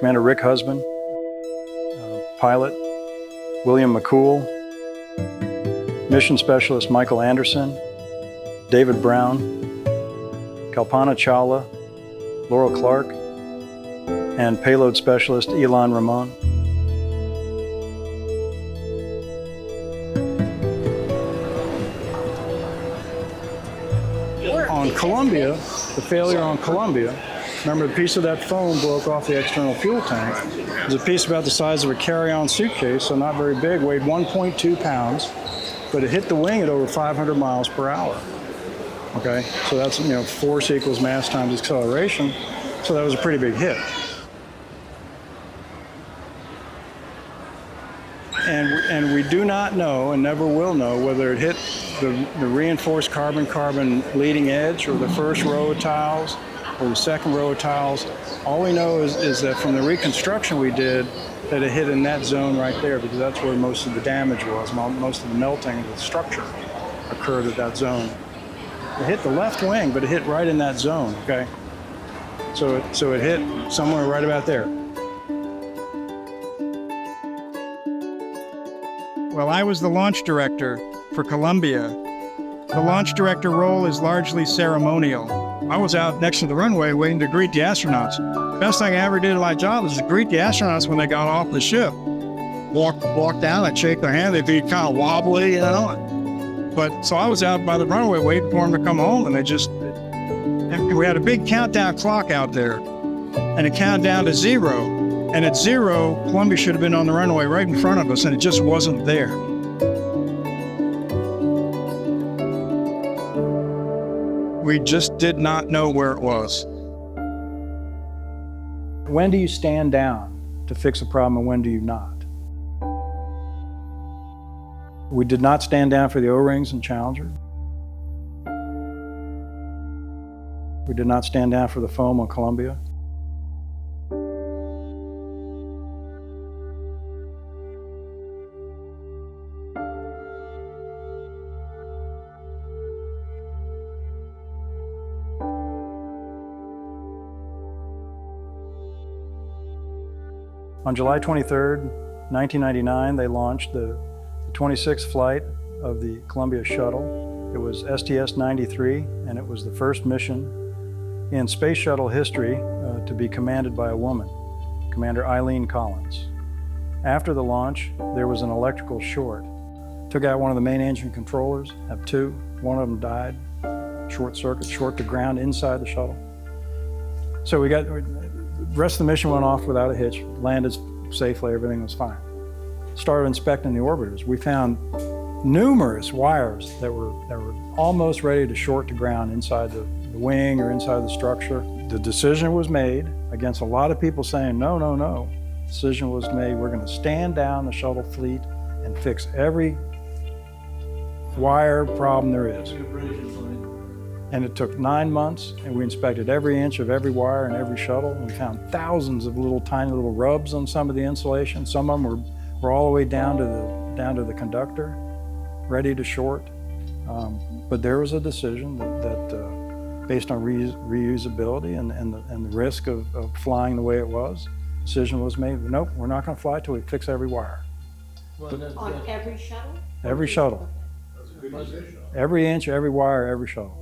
Commander Rick Husband, pilot William McCool, mission specialist Michael Anderson, David Brown, Kalpana Chawla, Laurel Clark, and payload specialist Elon Ramon. On Columbia, the failure on Columbia, remember the piece of that foam broke off the external fuel tank. It was a piece about the size of a carry-on suitcase, so not very big, weighed 1.2 pounds, but it hit the wing at over 500 miles per hour. Okay, so that's, force equals mass times acceleration, so that was a pretty big hit. And we do not know and never will know whether it hit the reinforced carbon-carbon leading edge or the first row of tiles or the second row of tiles. All we know is that from the reconstruction we did, that it hit in that zone right there, because that's where most of the damage was. Most of the melting of the structure occurred at that zone. It hit the left wing, but it hit right in that zone, okay? So it hit somewhere right about there. Well, I was the launch director for Columbia. The launch director role is largely ceremonial. I was out next to the runway waiting to greet the astronauts. Best thing I ever did in my job was to greet the astronauts when they got off the ship. Walk down, I'd shake their hand, they'd be kind of wobbly, But so I was out by the runway waiting for them to come home, and we had a big countdown clock out there, and it counted down to 0. And at 0, Columbia should have been on the runway right in front of us, and it just wasn't there. We just did not know where it was. When do you stand down to fix a problem, and when do you not? We did not stand down for the O-rings in Challenger. We did not stand down for the foam on Columbia. On July 23rd, 1999, they launched the 26th flight of the Columbia shuttle. It was STS-93, and it was the first mission in space shuttle history to be commanded by a woman, Commander Eileen Collins. After the launch, there was an electrical short. Took out one of the main engine controllers, have two. One of them died, short circuit, short to ground inside the shuttle. So the rest of the mission went off without a hitch, landed safely, everything was fine. Started inspecting the orbiters. We found numerous wires that were almost ready to short to ground inside the wing or inside the structure. The decision was made, against a lot of people saying, no, no, no. The decision was made, we're going to stand down the shuttle fleet and fix every wire problem there is. And it took 9 months, and we inspected every inch of every wire in every shuttle. And we found thousands of tiny little rubs on some of the insulation. Some of them were all the way down to the conductor, ready to short. But there was a decision that based on reusability and the risk of flying the way it was, decision was made. Nope, we're not going to fly till we fix every wire. On every shuttle? Every shuttle. Every inch, every wire, every shuttle.